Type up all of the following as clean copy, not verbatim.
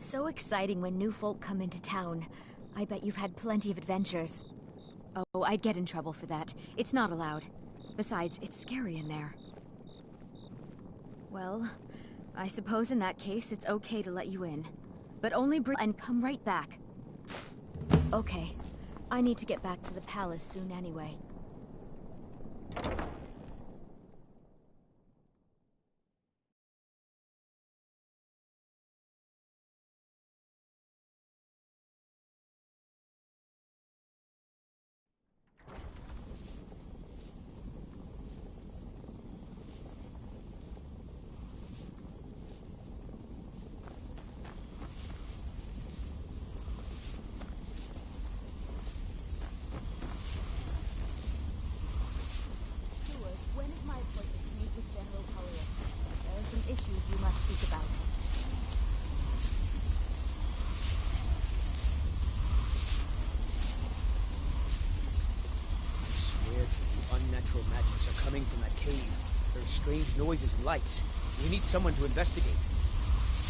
so exciting when new folk come into town. I bet you've had plenty of adventures. Oh, I'd get in trouble for that. It's not allowed. Besides, it's scary in there. Well, I suppose in that case it's okay to let you in. But only bring and come right back. Okay. I need to get back to the palace soon anyway. Issues we must speak about. I swear to you, unnatural magics are coming from that cave. There are strange noises and lights. We need someone to investigate.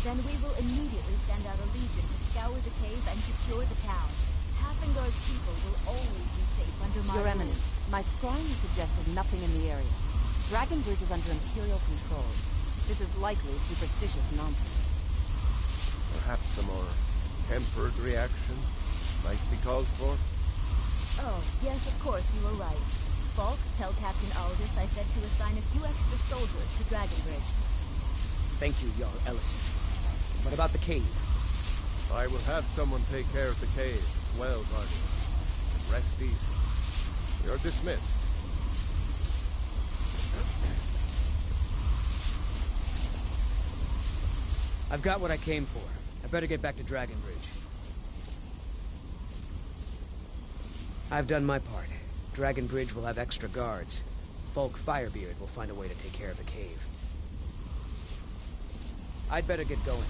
Then we will immediately send out a legion to scour the cave and secure the town. Hafingar's people will always be safe under my Your rules. Eminence, my scrying suggested nothing in the area. Dragon Bridge is under Imperial control. This is likely superstitious nonsense. Perhaps a more tempered reaction might be called for? Oh, yes, of course, you were right. Falk, tell Captain Aldous I said to assign a few extra soldiers to Dragon Bridge. Thank you, Jarl Ellison. What about the cave? I will have someone take care of the cave as well, Guardian. Rest easy. You're dismissed. I've got what I came for. I better get back to Dragon Bridge. I've done my part. Dragon Bridge will have extra guards. Falk Firebeard will find a way to take care of the cave. I'd better get going.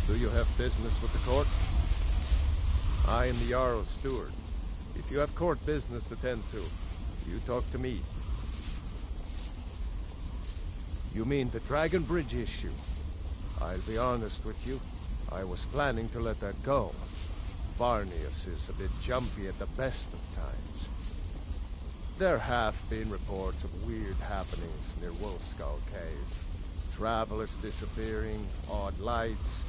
Do you have business with the court? I am the Jarl's steward. If you have court business to tend to, you talk to me. You mean the Dragon Bridge issue? I'll be honest with you. I was planning to let that go. Varnius is a bit jumpy at the best of times. There have been reports of weird happenings near Wolfskull Cave. Travelers disappearing, odd lights.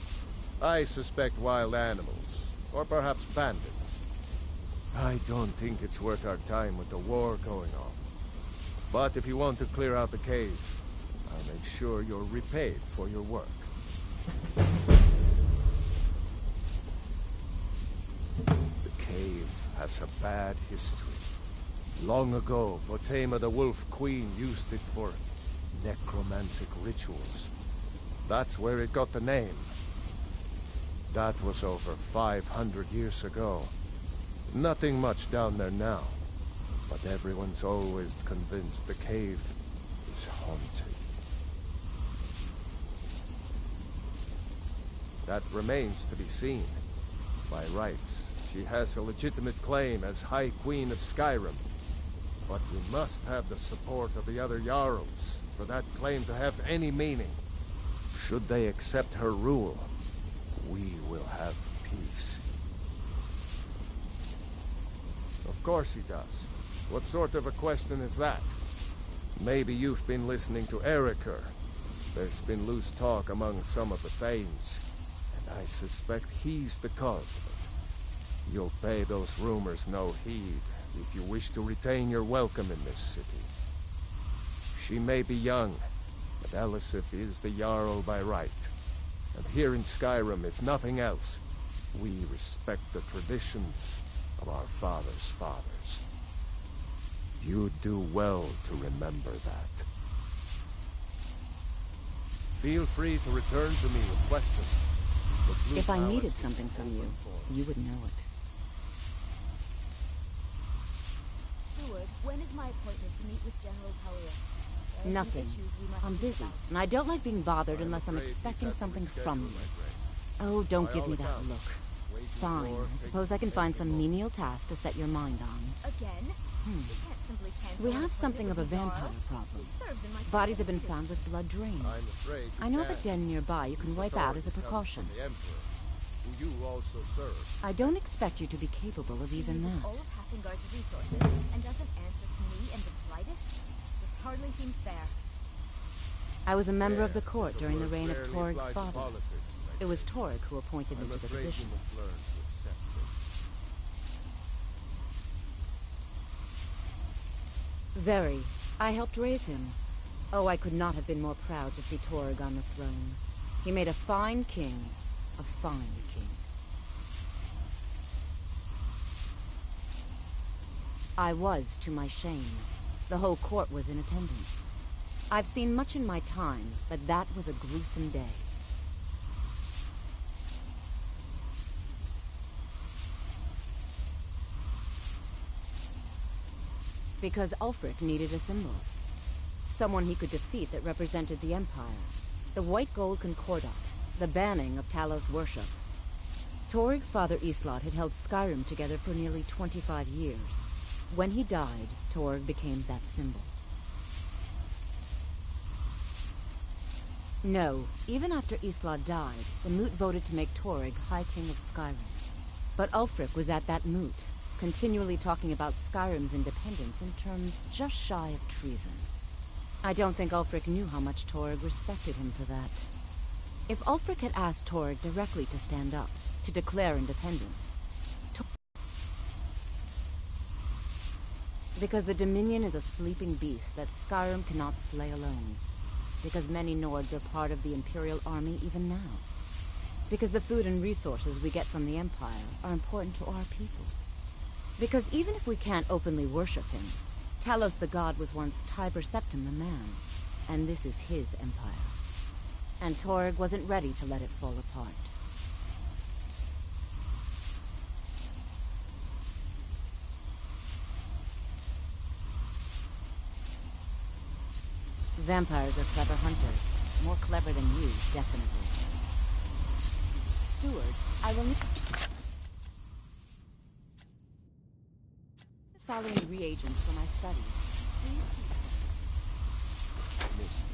I suspect wild animals. Or perhaps bandits. I don't think it's worth our time with the war going on. But if you want to clear out the cave, I'll make sure you're repaid for your work. The cave has a bad history. Long ago, Potema the Wolf Queen used it for necromantic rituals. That's where it got the name. That was over 500 years ago. Nothing much down there now, but everyone's always convinced the cave is haunted. That remains to be seen. By rights, she has a legitimate claim as High Queen of Skyrim. But we must have the support of the other Jarls for that claim to have any meaning. Should they accept her rule, we will have peace. Of course he does. What sort of a question is that? Maybe you've been listening to Eriker. There's been loose talk among some of the Thanes, and I suspect he's the cause of it. You'll pay those rumors no heed if you wish to retain your welcome in this city. She may be young, but Elisif is the Jarl by right. And here in Skyrim, if nothing else, we respect the traditions of our fathers' fathers. You'd do well to remember that. Feel free to return to me with questions. If I needed something from you, you would know it. Steward, when is my appointment to meet with General Tullius? Nothing. I'm busy, and I don't like being bothered unless I'm expecting something from you. Oh, don't give me that look. Fine. I suppose I can find some menial task to set your mind on. Again? You can't simply cancel We an have appointment something of a with Yarrow. vampire problem. He serves in my Bodies have been capacity. found with blood drained. I'm afraid you I know of a can't. den nearby you can This wipe out as a authority comes precaution. from the Emperor, who you also serve. I don't expect you to be capable of even He uses that. all of Hathengard's resources and doesn't answer to me in the slightest. This hardly seems fair. I was a member of Yeah, the court so during the words reign of rarely Torg's apply to father. politics, It was Torg who appointed me I'm to the afraid position. you must learn to accept this. Very. I helped raise him. Oh, I could not have been more proud to see Torg on the throne. He made a fine king. A fine king. I was, to my shame. The whole court was in attendance. I've seen much in my time, but that was a gruesome day. Because Ulfric needed a symbol. Someone he could defeat that represented the Empire. The White Gold Concordat, the banning of Talos worship. Torg's father Islot had held Skyrim together for nearly 25 years. When he died, Torg became that symbol. No, even after Islot died, the Moot voted to make Torg High King of Skyrim. But Ulfric was at that Moot, continually talking about Skyrim's independence in terms just shy of treason. I don't think Ulfric knew how much Torg respected him for that. If Ulfric had asked Torg directly to stand up, to declare independence... Because the Dominion is a sleeping beast that Skyrim cannot slay alone. Because many Nords are part of the Imperial Army even now. Because the food and resources we get from the Empire are important to our people. Because even if we can't openly worship him, Talos the God was once Tiber Septim the man, and this is his empire. And Torg wasn't ready to let it fall apart. Vampires are clever hunters. More clever than you, definitely. Steward, I will need... following reagents for my studies. Please see. Missed.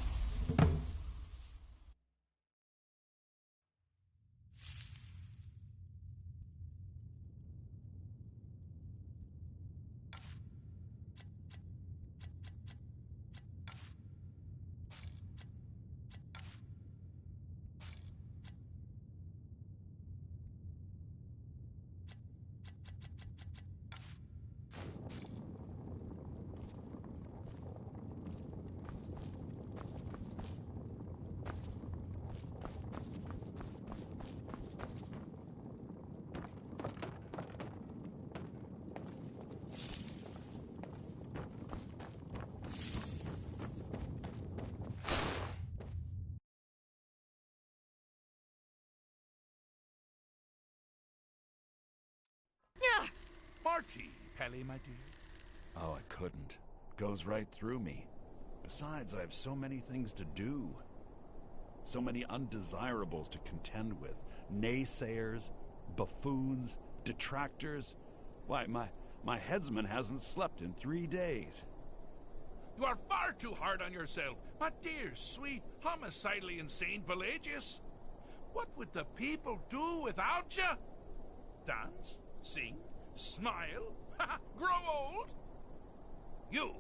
Marty, Pelly, my dear. Oh, I couldn't. Goes right through me. Besides, I have so many things to do. So many undesirables to contend with. Naysayers, buffoons, detractors. Why, my headsman hasn't slept in 3 days. You are far too hard on yourself, my dear, sweet, homicidally insane Pelagius. What would the people do without you? Dance? Sing? Smile? Grow old? You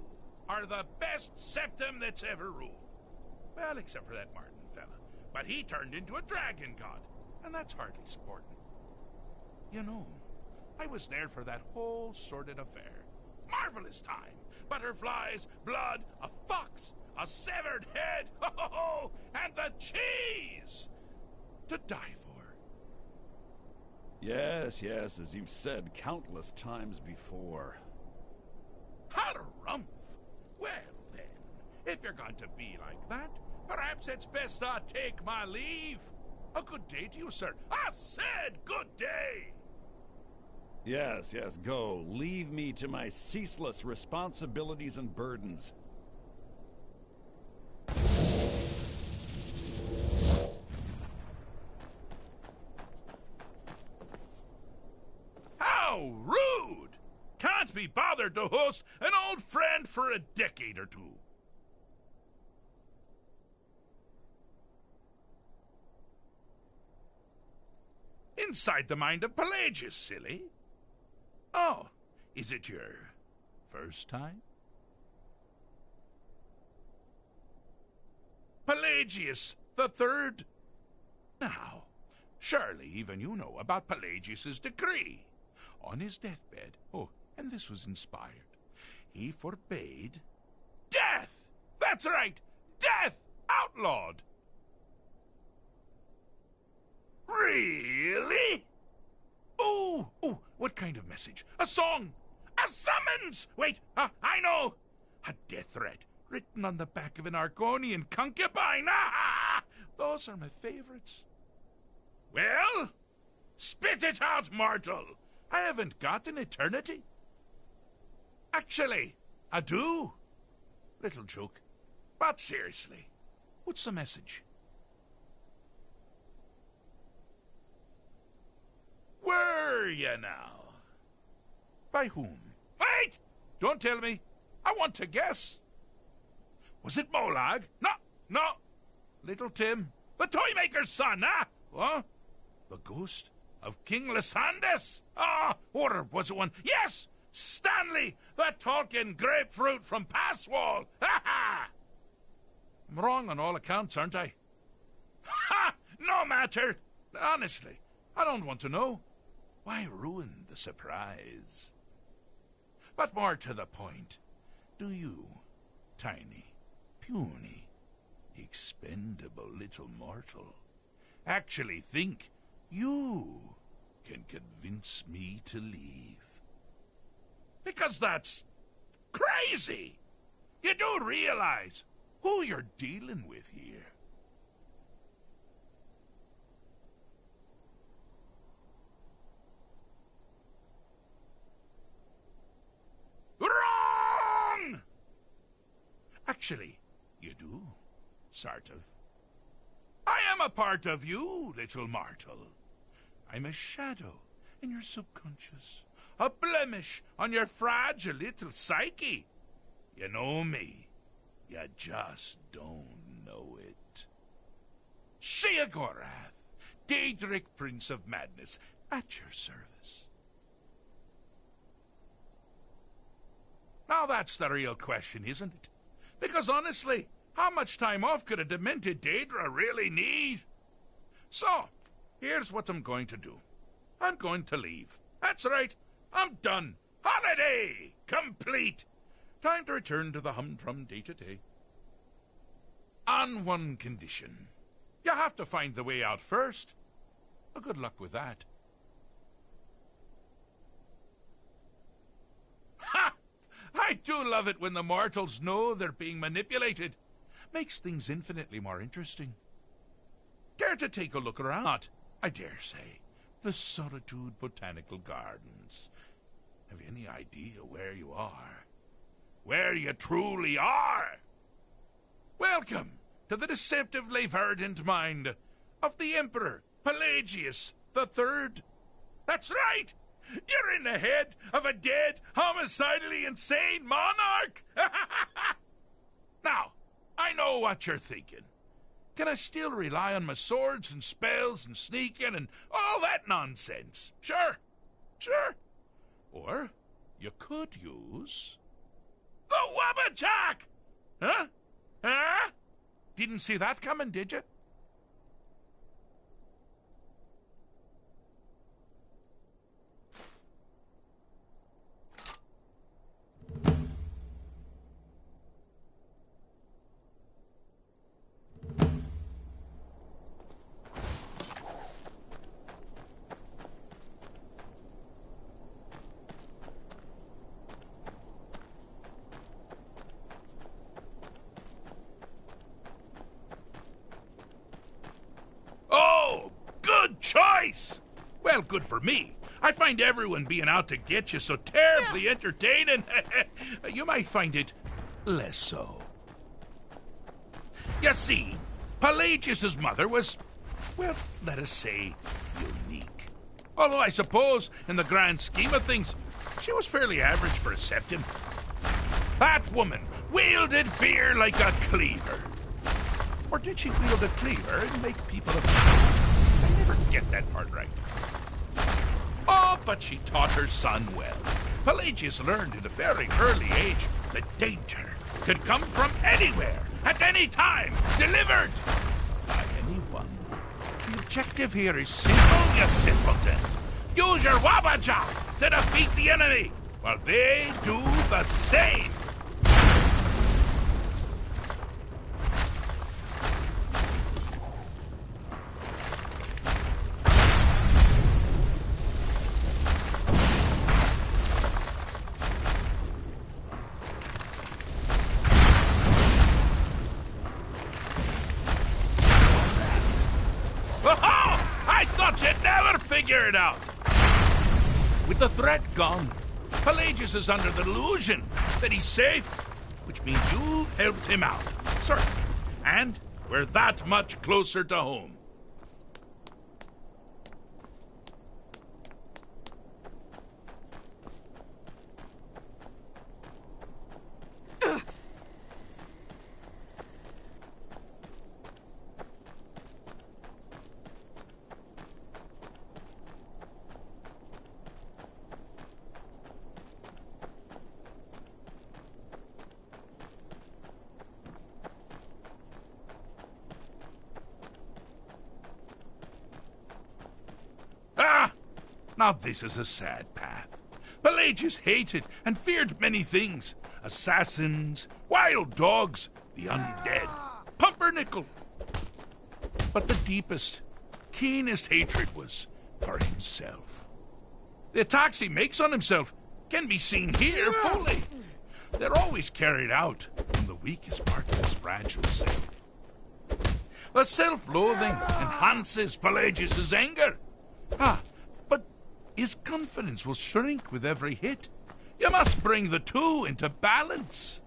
are the best septum that's ever ruled. Well, except for that Martin fella. But he turned into a dragon god, and that's hardly sporting. You know, I was there for that whole sordid affair. Marvelous time. Butterflies, blood, a fox, a severed head, and the cheese to die for. Yes, as you've said countless times before. Harumph! Well then, if you're going to be like that, perhaps it's best I take my leave. A good day to you, sir. I said good day! Yes, go. Leave me to my ceaseless responsibilities and burdens. Can't be bothered to host an old friend for a decade or two. Inside the mind of Pelagius, silly. Oh, is it your first time? Pelagius the Third. Now, surely even you know about Pelagius's decree. On his deathbed, oh, and this was inspired, he forbade death. That's right, death outlawed. Really? Oh, what kind of message? A song? A summons? Wait, I know. A death threat written on the back of an Argonian concubine. Ah, those are my favorites. Well, spit it out, mortal. I haven't got an eternity. Actually, I do. Little joke. But seriously, what's the message? Were you now? By whom? Wait! Don't tell me. I want to guess. Was it Molag? No. Little Tim. The Toymaker's son, huh? What? The ghost of King Lysandas? Or was it one? Yes! Stanley, the talking grapefruit from Passwall. Ha ha! I'm wrong on all accounts, aren't I? Ha! No matter. Honestly, I don't want to know. Why ruin the surprise? But more to the point, do you, tiny, puny, expendable little mortal, actually think you can convince me to leave? Because that's crazy. You do realize who you're dealing with here. Wrong! Actually, you do, sort of. I am a part of you, little mortal. I'm a shadow in your subconscious, a blemish on your fragile little psyche. You know me. You just don't know it. Sheogorath, Daedric Prince of Madness, at your service. Now that's the real question, isn't it? Because honestly, how much time off could a demented Daedra really need? So, here's what I'm going to do. I'm going to leave. That's right. I'm done. Holiday complete. Time to return to the humdrum day-to-day. On one condition. You have to find the way out first. Well, good luck with that. Ha! I do love it when the mortals know they're being manipulated. Makes things infinitely more interesting. Care to take a look around? Not, I dare say, the Solitude Botanical Gardens. Have you any idea where you are? Where you truly are? Welcome to the deceptively verdant mind of the Emperor Pelagius the Third. That's right! You're in the head of a dead, homicidally insane monarch! Now, I know what you're thinking. Can I still rely on my swords and spells and sneaking and all that nonsense? Sure. Or you could use the Wabbajack! Huh? Didn't see that coming, did you? Choice! Well, good for me. I find everyone being out to get you so terribly entertaining. You might find it less so. You see, Pelagius's mother was, well, let us say, unique. Although I suppose, in the grand scheme of things, She was fairly average for a septim. That woman wielded fear like a cleaver. Or did she wield a cleaver and make people afraid? I never get that part right. Oh, but she taught her son well. Pelagius learned at a very early age that danger could come from anywhere, at any time, delivered by anyone. The objective here is simple, you simpleton. Use your wabaja to defeat the enemy, while they do the same. Figure it out. With the threat gone, Pelagius is under the illusion that he's safe, which means you've helped him out. Certainly. And we're that much closer to home. Now this is a sad path. Pelagius hated and feared many things. Assassins, wild dogs, the undead, pumpernickel. But the deepest, keenest hatred was for himself. The attacks he makes on himself can be seen here fully. They're always carried out from the weakest part of his fragile self. The self-loathing enhances Pelagius's anger. But his confidence will shrink with every hit. You must bring the two into balance.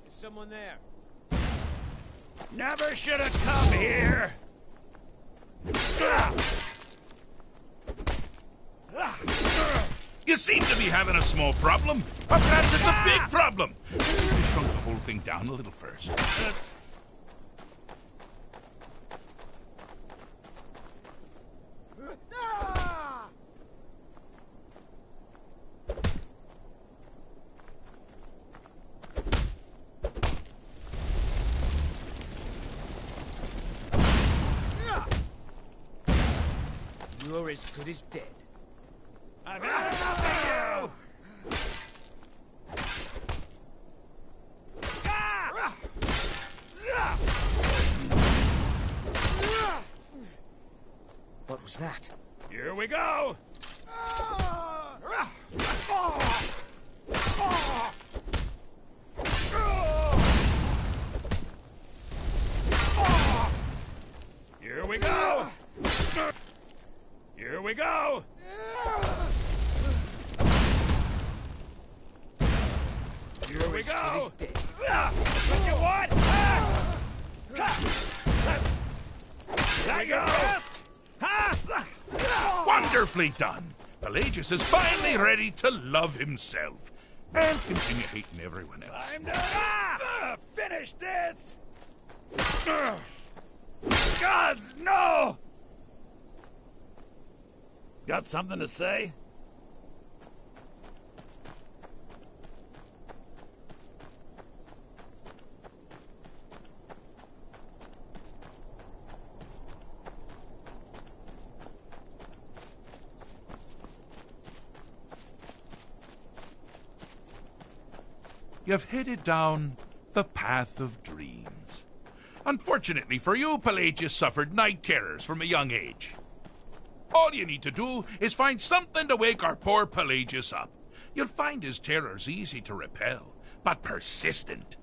Someone there. Never should have come here. You seem to be having a small problem. Or perhaps it's a big problem. You shrunk the whole thing down a little first. You're as good as dead. I've had enough of you! What was that? Here we go! Here we go! Here we go! Here we go! What you want? Here we go! Wonderfully done. Pelagius is finally ready to love himself and continue hating everyone else. I'm done! Finish this! Gods, no! Got something to say? You've headed down the path of dreams. Unfortunately for you, Pelagius suffered night terrors from a young age. All you need to do is find something to wake our poor Pelagius up. You'll find his terrors easy to repel, but persistent.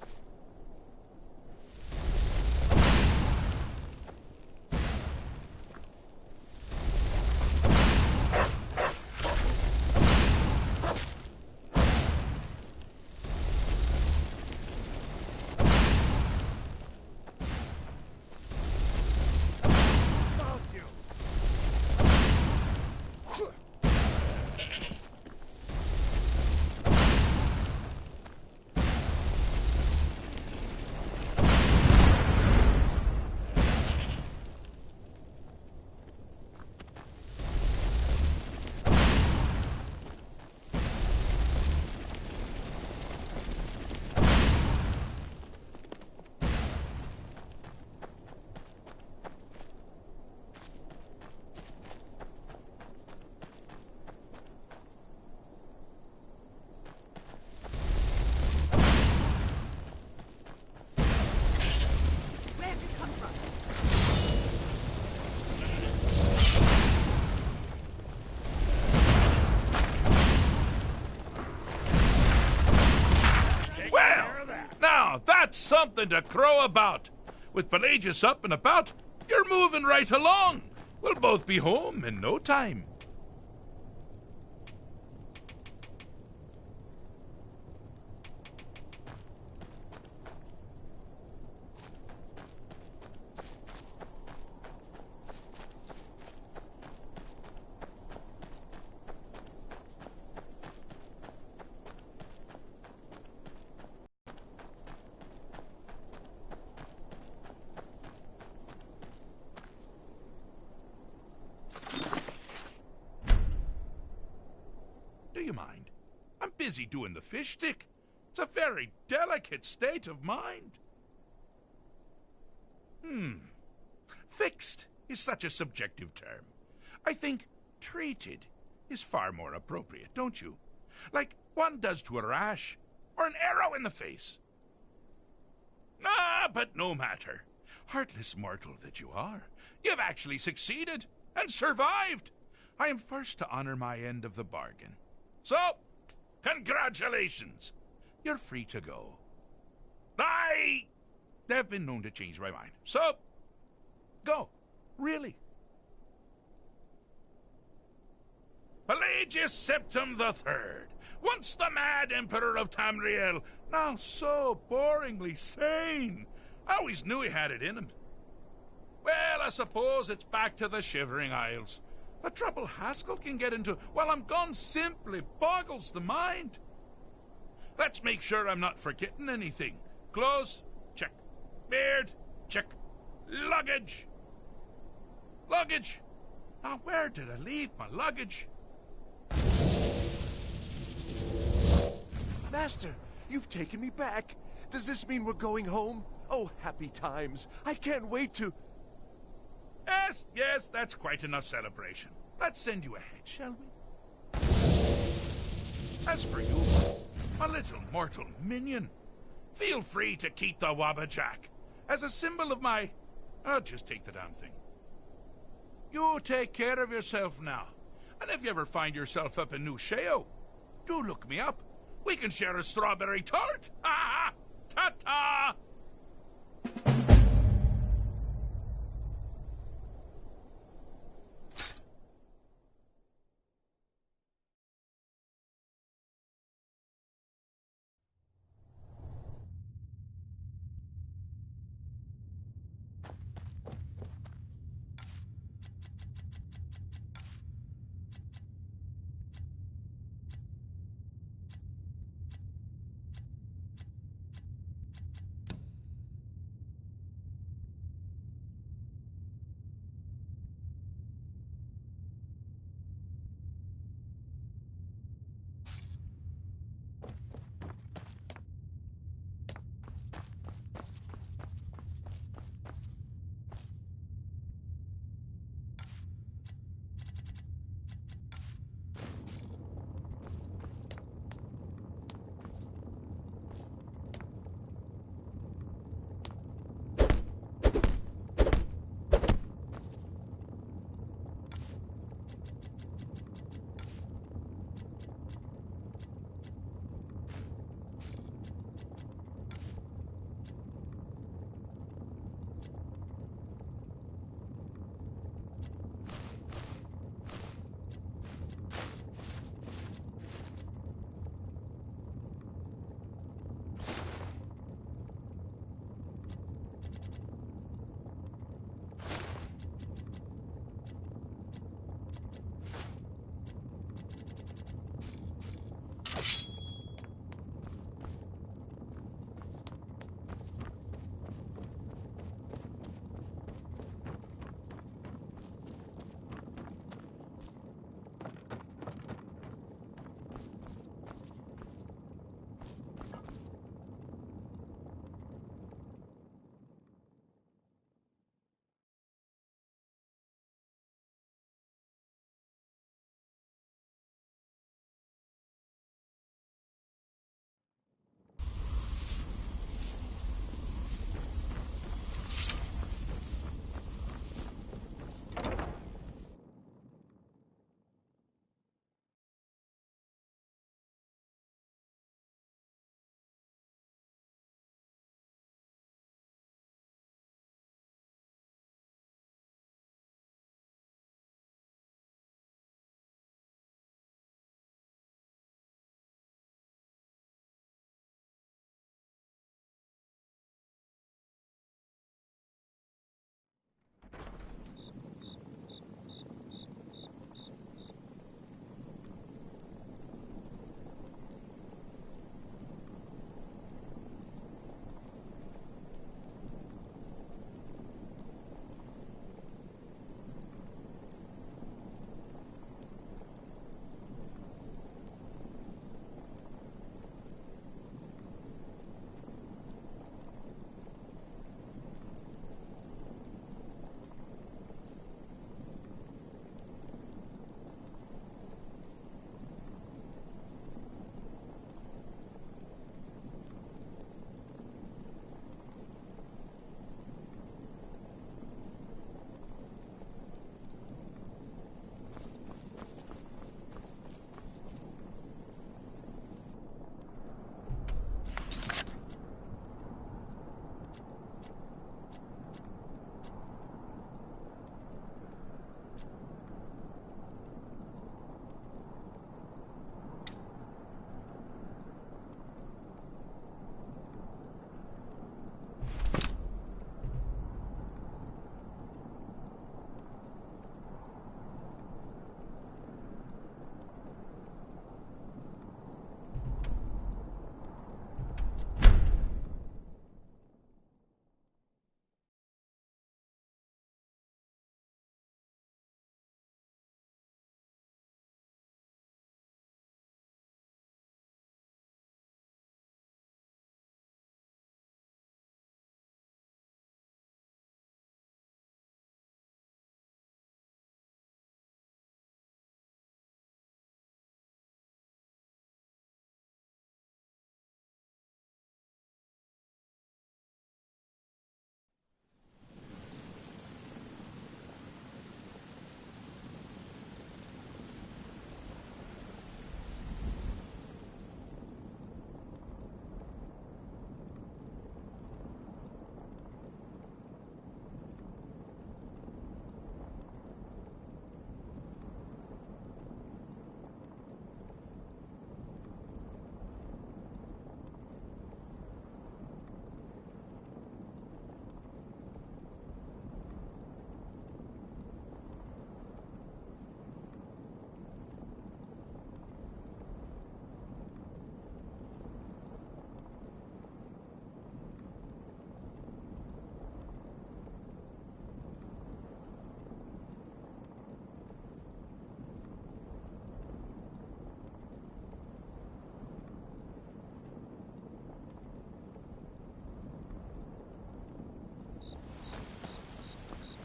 Now, that's something to crow about. With Pelagius up and about, you're moving right along. We'll both be home in no time. Do you mind? I'm busy doing the fish stick. It's a very delicate state of mind. Fixed is such a subjective term. I think treated is far more appropriate, don't you? Like one does to a rash or an arrow in the face. Ah, but no matter. Heartless mortal that you are, you've actually succeeded and survived. I am first to honor my end of the bargain. So, congratulations. You're free to go. I have been known to change my mind. So, go. Really. Pelagius Septim III, once the mad emperor of Tamriel, now so boringly sane. I always knew he had it in him. Well, I suppose it's back to the Shivering Isles. The trouble Haskell can get into while I'm gone simply boggles the mind. Let's make sure I'm not forgetting anything. Clothes, check. Beard, check. Luggage. Luggage. Now, where did I leave my luggage? Master, you've taken me back. Does this mean we're going home? Oh, happy times. I can't wait to... Yes, that's quite enough celebration. Let's send you ahead, shall we? As for you, my little mortal minion, feel free to keep the Wabbajack as a symbol of my... I'll just take the damn thing. You take care of yourself now. And if you ever find yourself up in New Sheo, do look me up. We can share a strawberry tart. Ha ha! Ta-ta!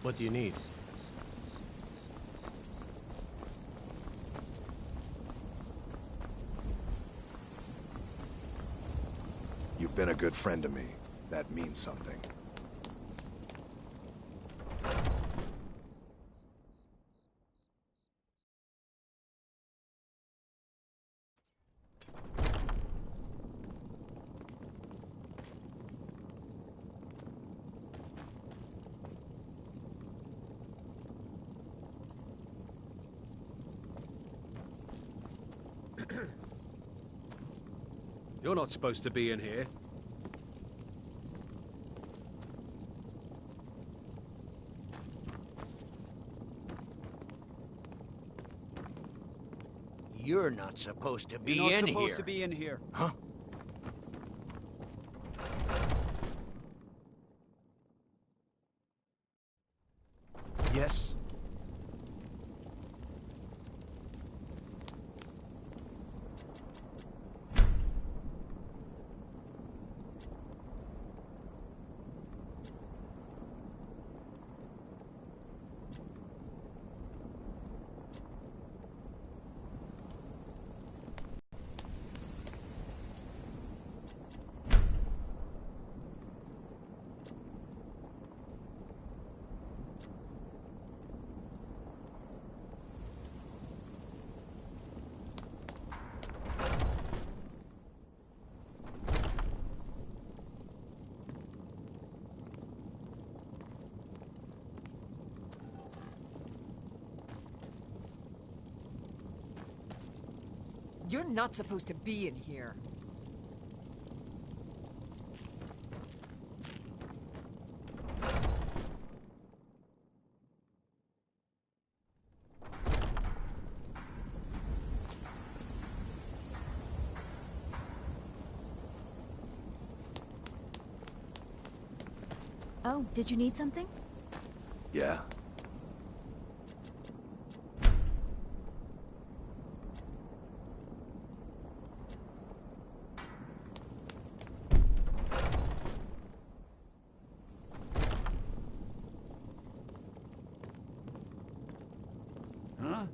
What do you need? You've been a good friend to me. That means something. You're not supposed to be in here. You're not supposed to be You're not in supposed here. to be in here. Huh? Yes? You're not supposed to be in here. Oh, did you need something? Yeah. Huh?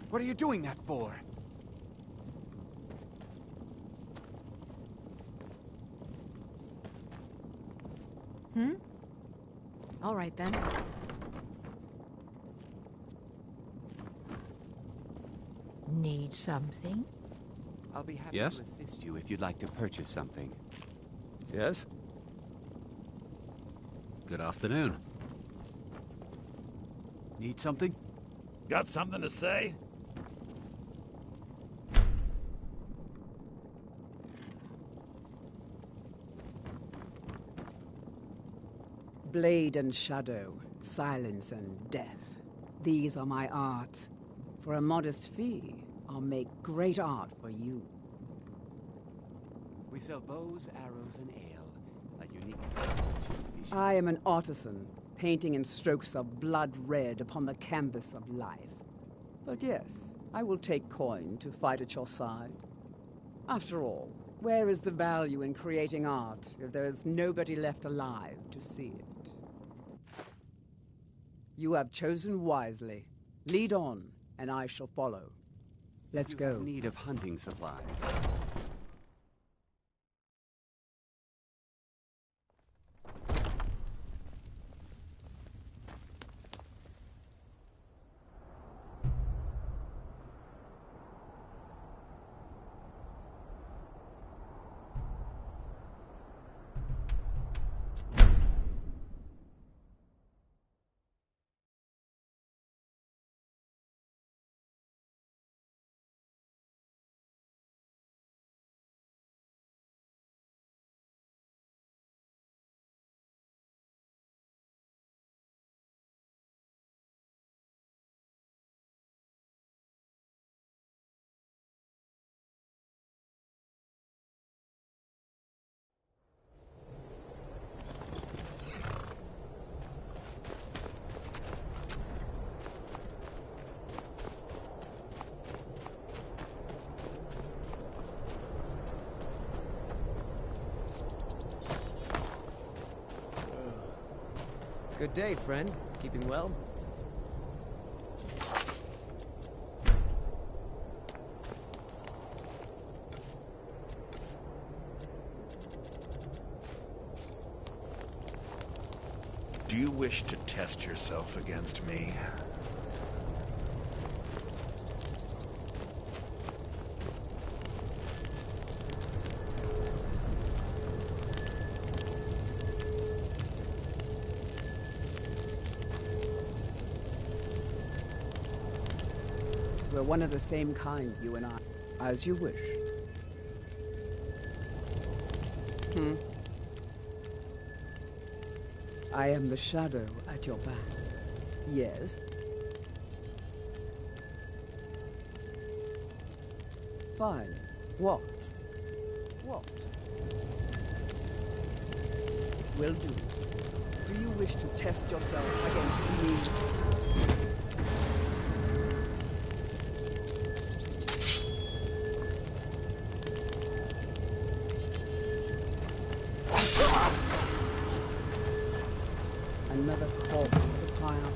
What are you doing that for? All right, then. Need something? I'll be happy Yes? to assist you if you'd like to purchase something. Yes? Good afternoon. Need something? Got something to say? Blade and shadow, silence and death. These are my arts. For a modest fee, I'll make great art for you. We sell bows, arrows, and ale. A unique combination to be sure. I am an artisan, painting in strokes of blood red upon the canvas of life. But yes, I will take coin to fight at your side. After all, where is the value in creating art if there is nobody left alive to see it? You have chosen wisely. Lead on, and I shall follow. Let's You go. have need of hunting supplies. Good day, friend. Keeping well? Do you wish to test yourself against me? We're one of the same kind, you and I. As you wish. I am the shadow at your back. Yes? Fine. What? What? Will do. Do you wish to test yourself against me? Another corpse for the pile.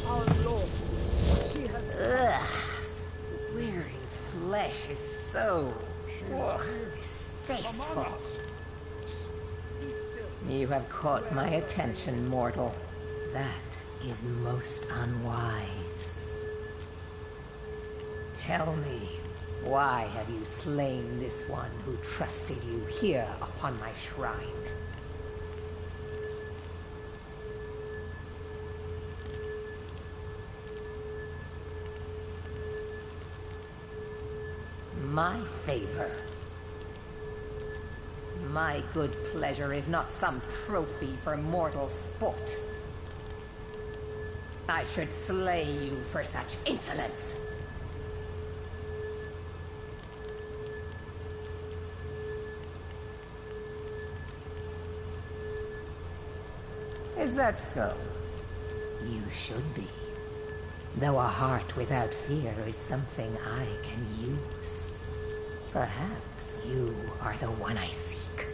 Our Lord, she has... Ugh. Weary flesh is so... distasteful. You have caught my attention, mortal. That is most unwise. Tell me, why have you slain this one who trusted you here upon my shrine? My favor. My good pleasure is not some trophy for mortal sport. I should slay you for such insolence. Is that so? You should be. Though a heart without fear is something I can use. Perhaps you are the one I seek.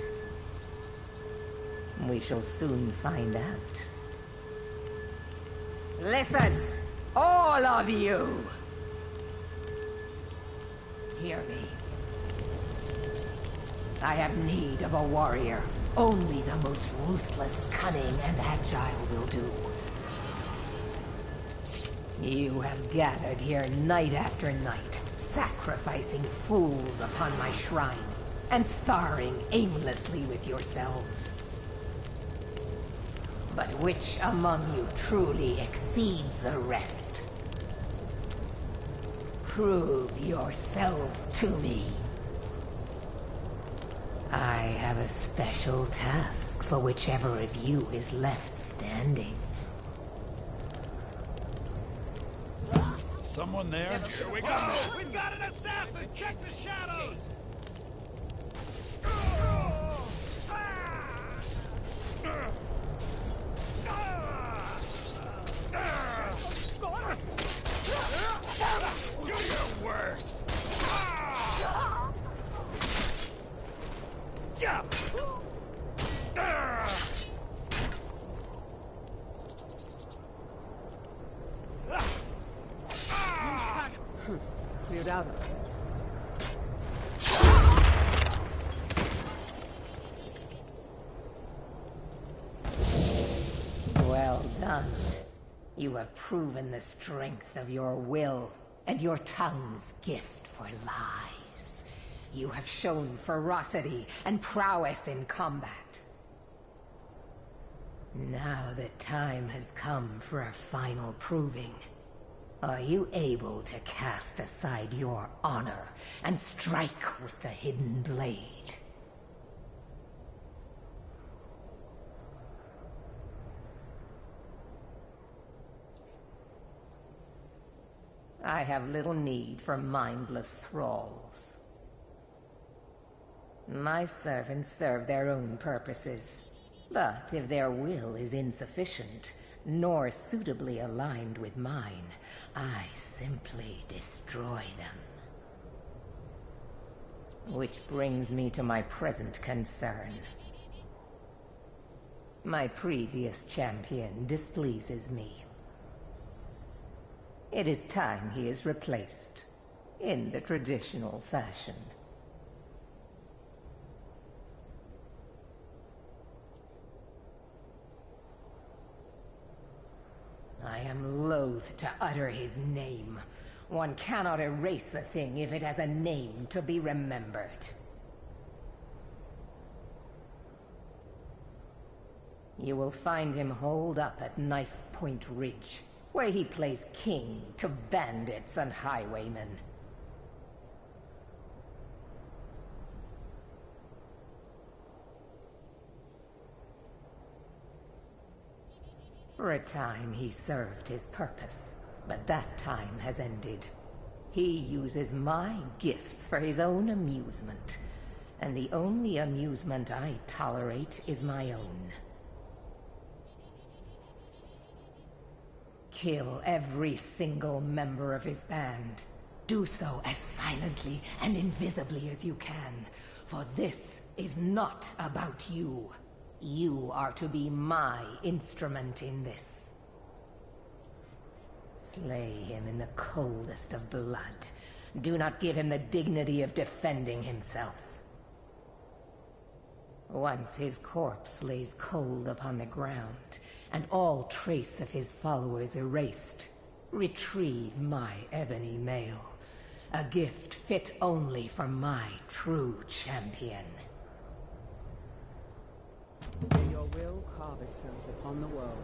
We shall soon find out. Listen, all of you! Hear me. I have need of a warrior. Only the most ruthless, cunning, and agile will do. You have gathered here night after night, sacrificing fools upon my shrine, and sparring aimlessly with yourselves. But which among you truly exceeds the rest? Prove yourselves to me. I have a special task for whichever of you is left standing. Someone there? Here we go! We've got an assassin! Check the shadows! Do your worst! Yeah! Cleared out of it. Well done. You have proven the strength of your will and your tongue's gift for lies. You have shown ferocity and prowess in combat. Now the time has come for a final proving. Are you able to cast aside your honor and strike with the hidden blade? I have little need for mindless thralls. My servants serve their own purposes, but if their will is insufficient, nor suitably aligned with mine. I simply destroy them. Which brings me to my present concern. My previous champion displeases me. It is time he is replaced, in the traditional fashion. I am loath to utter his name. One cannot erase a thing if it has a name to be remembered. You will find him holed up at Knife Point Ridge, where he plays king to bandits and highwaymen. For a time he served his purpose, but that time has ended. He uses my gifts for his own amusement, and the only amusement I tolerate is my own. Kill every single member of his band. Do so as silently and invisibly as you can, for this is not about you. You are to be my instrument in this. Slay him in the coldest of blood. Do not give him the dignity of defending himself. Once his corpse lays cold upon the ground, and all trace of his followers erased, retrieve my ebony mail, a gift fit only for my true champion. May your will carve itself upon the world.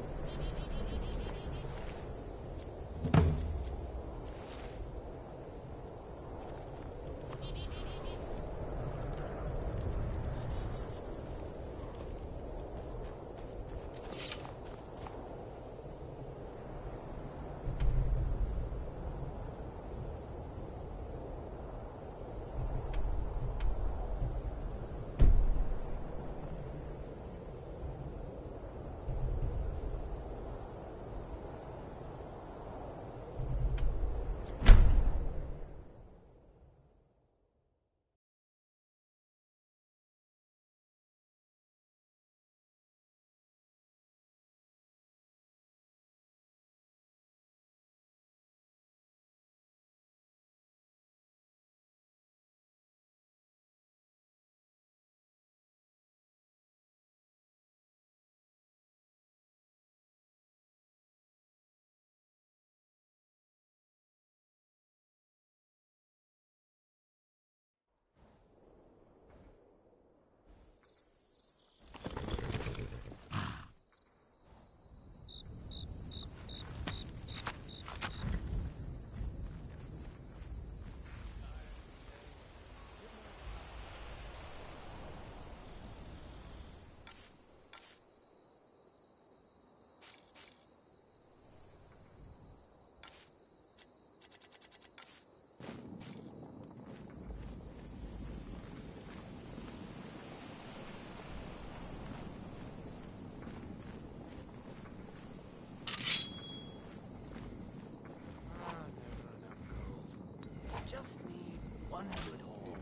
Just need one good hole.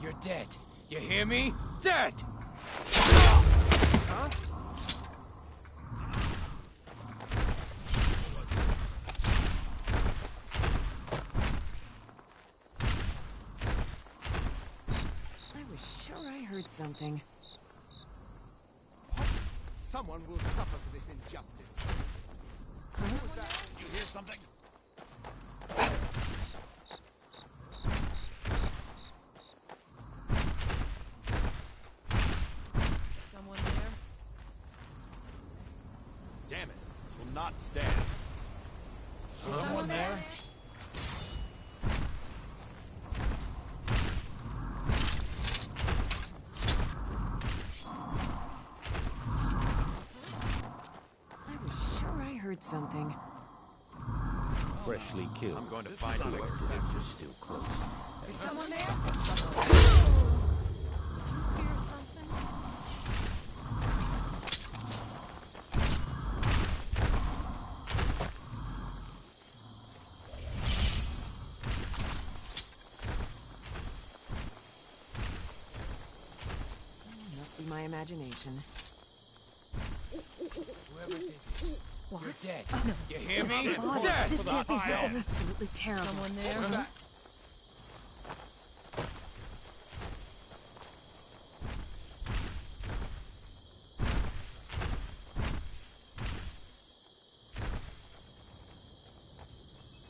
You're dead. You hear me? Dead! Huh? I heard something. Someone will suffer for this injustice. What was that? You hear something? Someone there? Damn it. This will not stand. Someone there? Something. Freshly killed. I'm going to find whoever did This is still close. Is someone there? Must be my imagination. Whoever did this. What? You're dead. Oh, no. You hear me? God, Dead! this can't be Fire. absolutely terrible. Someone there?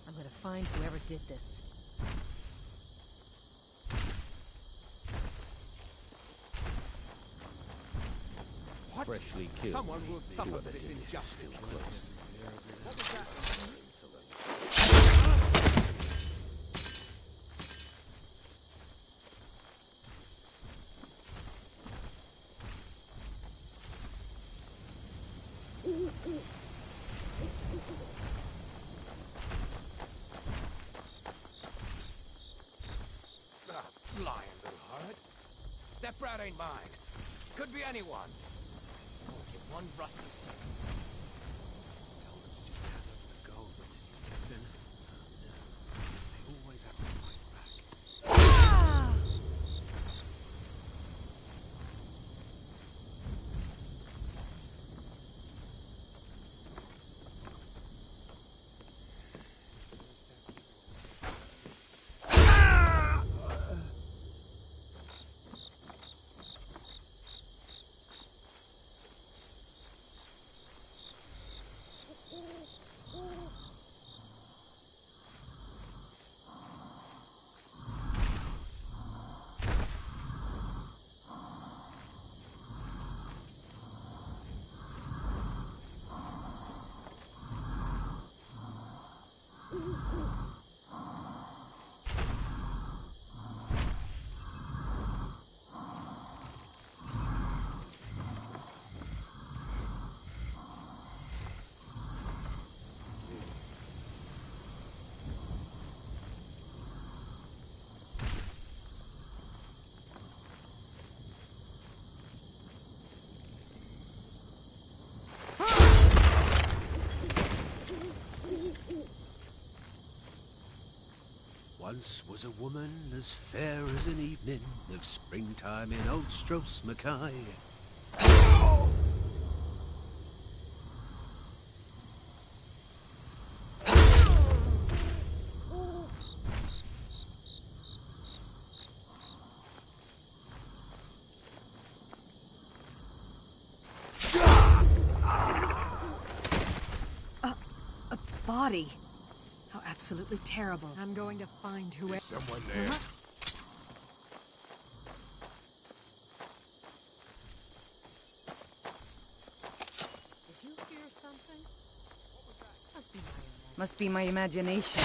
I'm gonna find whoever did this. What? Freshly killed. Someone will suffer Whoever for this did this is injustice. still close. What was that? Lying little harlot. That brat ain't mine. Could be anyone's. Won't get one rusty second. Told him to just hand over the gold, but did he listen? No. They always have to fight back. Once was a woman as fair as an evening of springtime in old Stros Mackay. A body. How absolutely terrible. I'm going to find whoever. Someone there. Did you hear something? What was that? Must be my imagination.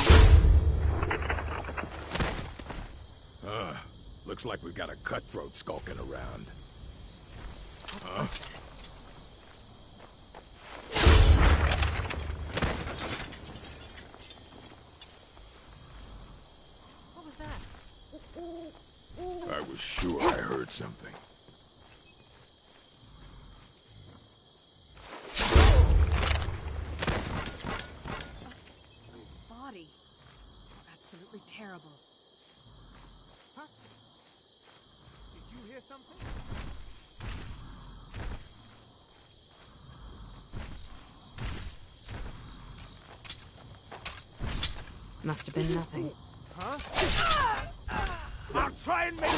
Looks like we've got a cutthroat skulking around. Huh? What was that? I was sure I heard something. Body. How absolutely terrible. Huh? Did you hear something? Must have been nothing. Huh? I'll try and make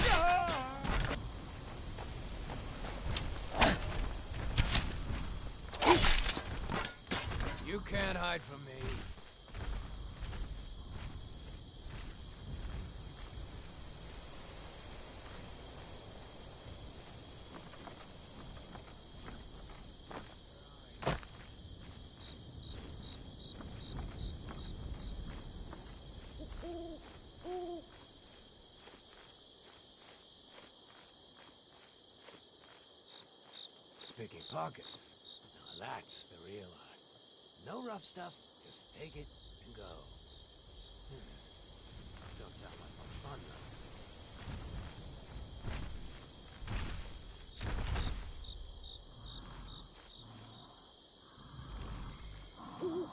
You can't hide from me. Picking pockets. Now that's the real art. No rough stuff, just take it and go. Don't sound like much fun, though. Should've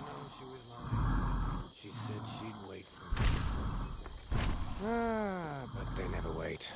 known she was lying. She said she'd wait for me. But they never wait.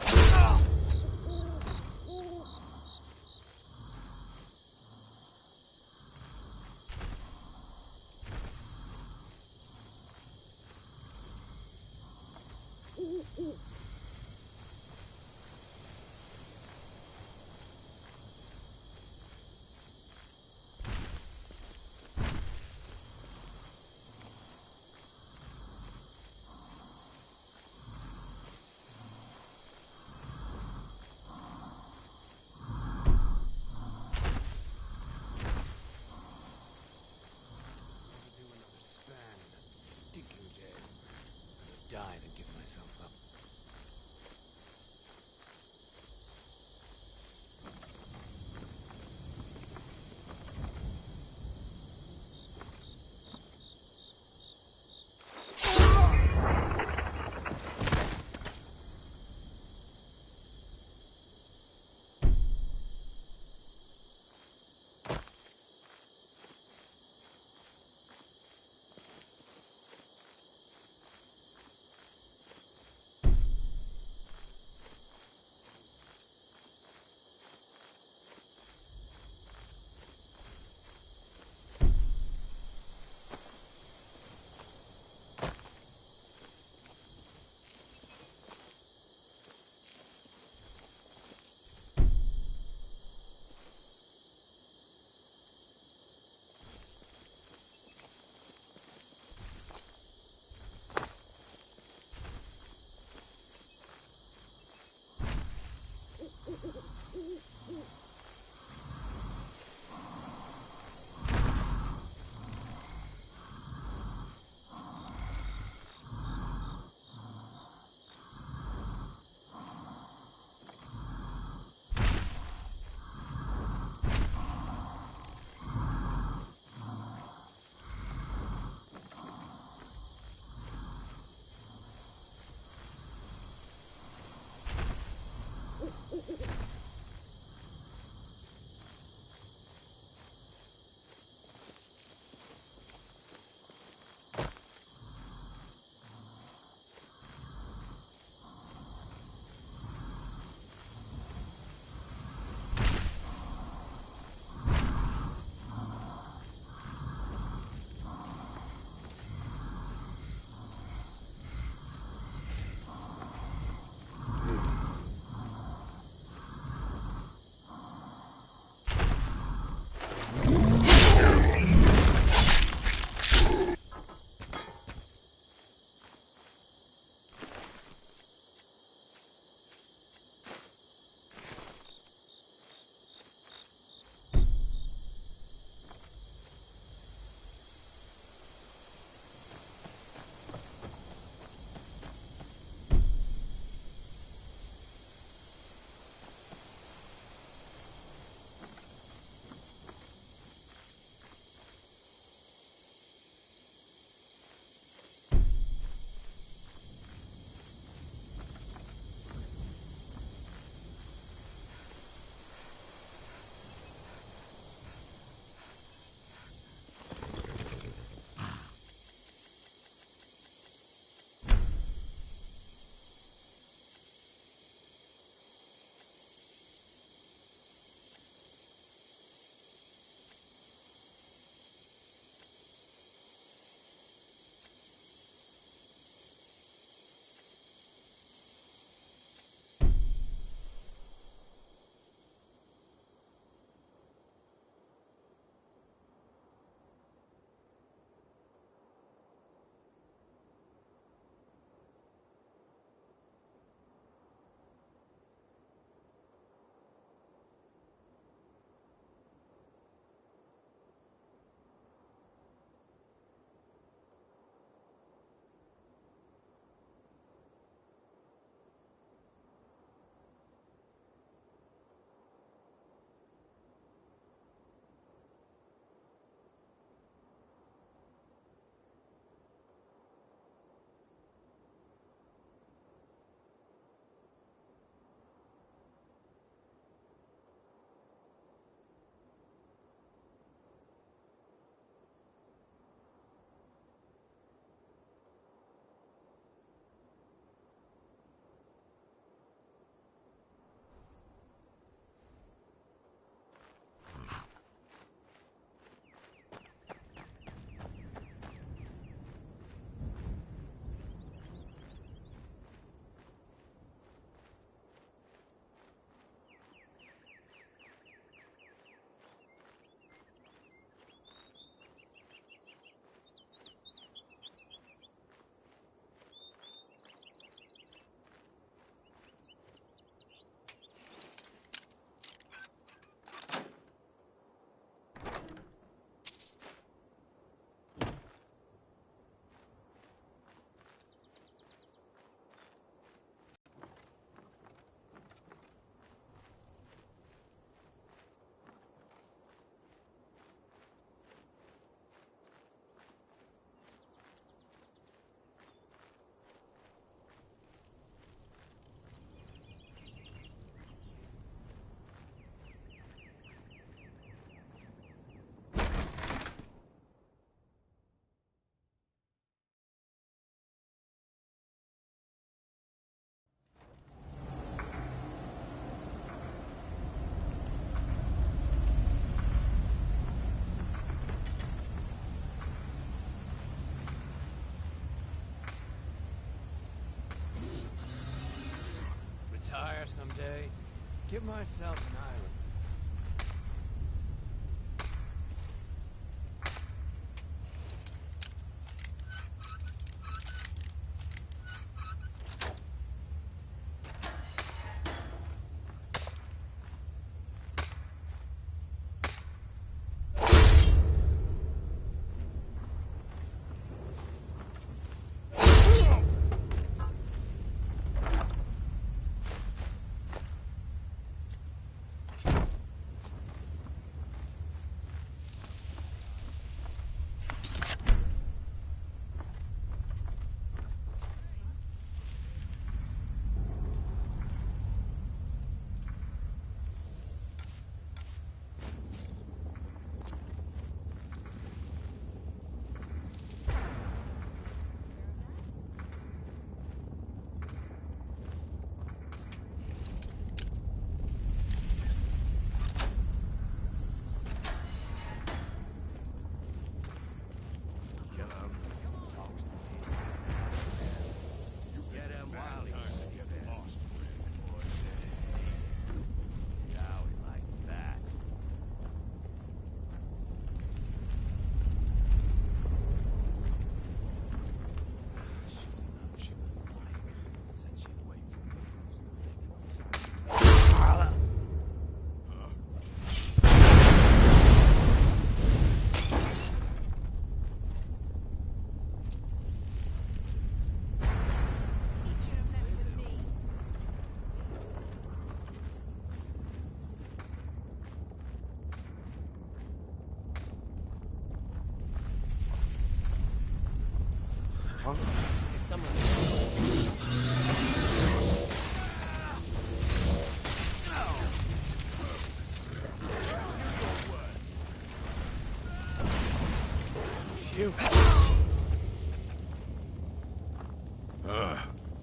myself an island.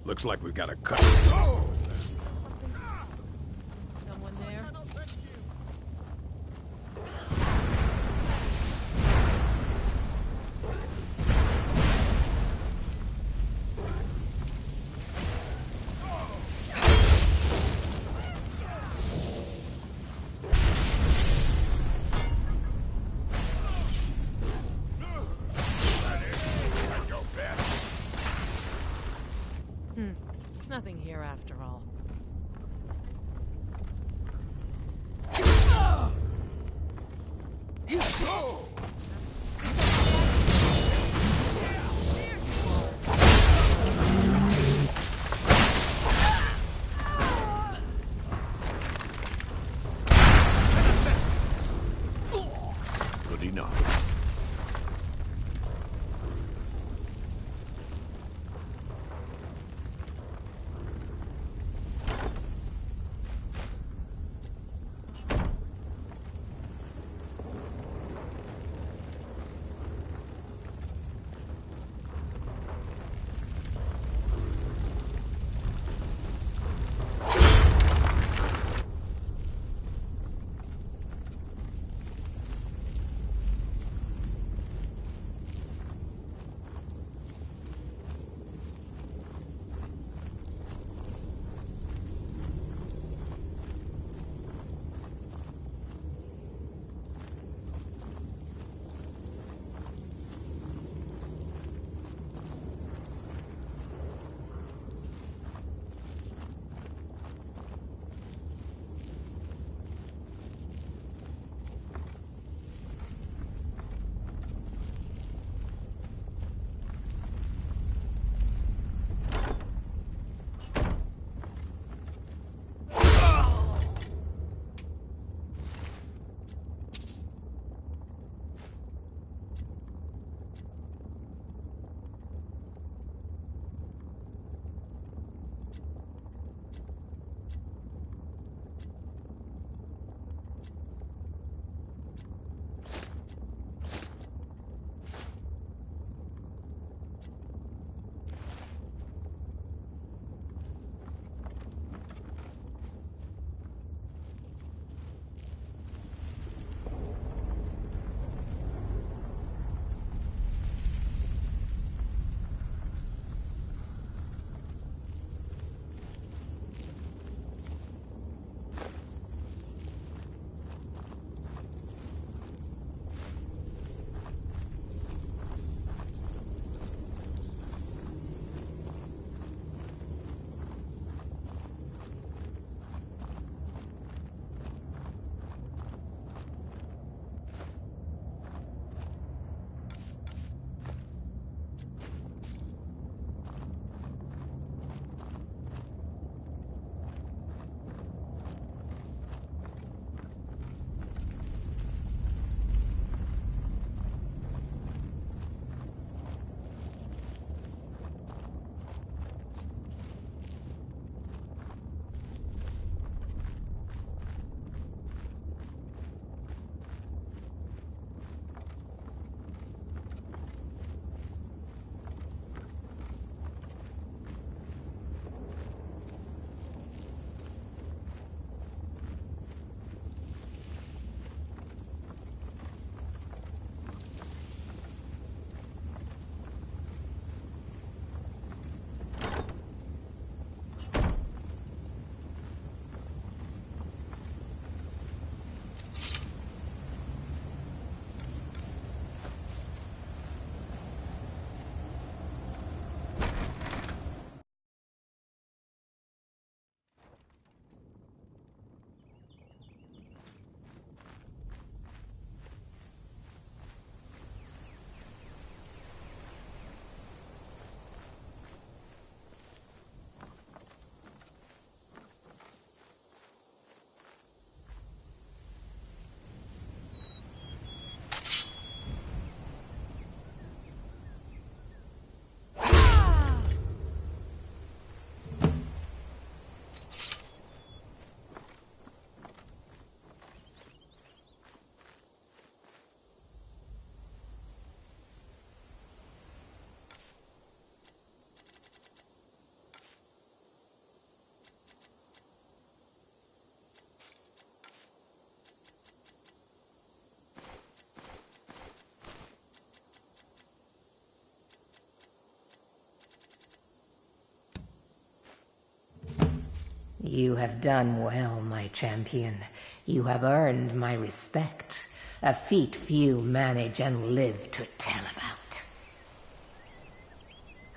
Looks like we've got a cut. Someone there? Nothing here after all. Good enough. You have done well, my champion. You have earned my respect, a feat few manage and live to tell about.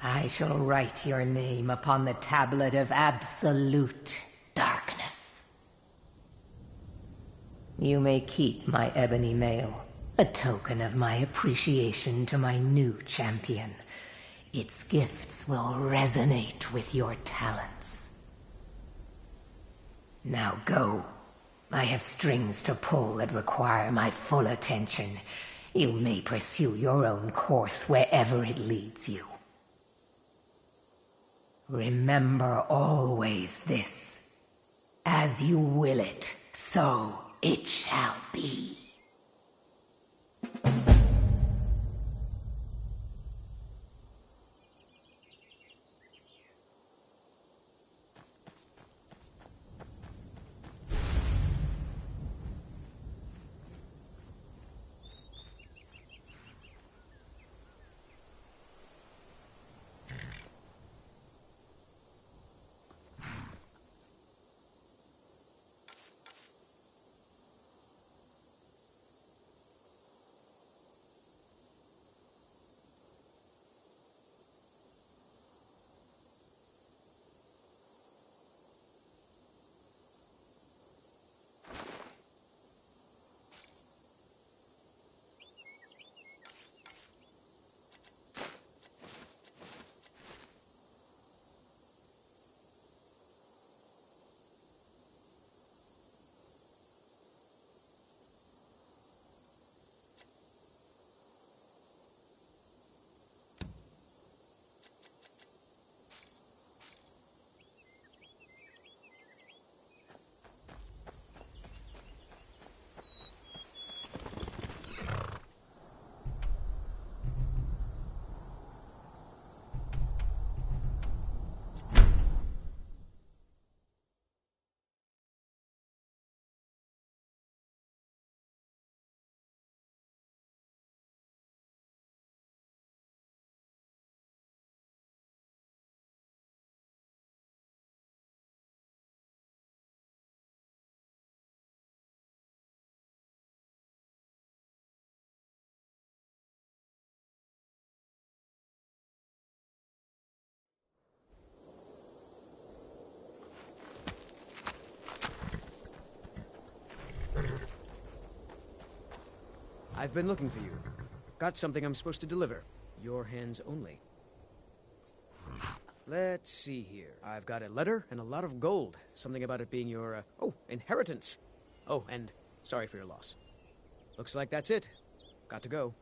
I shall write your name upon the tablet of absolute darkness. You may keep my ebony mail, a token of my appreciation to my new champion. Its gifts will resonate with your talents. Now go. I have strings to pull that require my full attention. You may pursue your own course wherever it leads you. Remember always this. As you will it, so it shall be. I've been looking for you. Got something I'm supposed to deliver. Your hands only. Let's see here. I've got a letter and a lot of gold. Something about it being your, inheritance. Oh, and sorry for your loss. Looks like that's it. Got to go.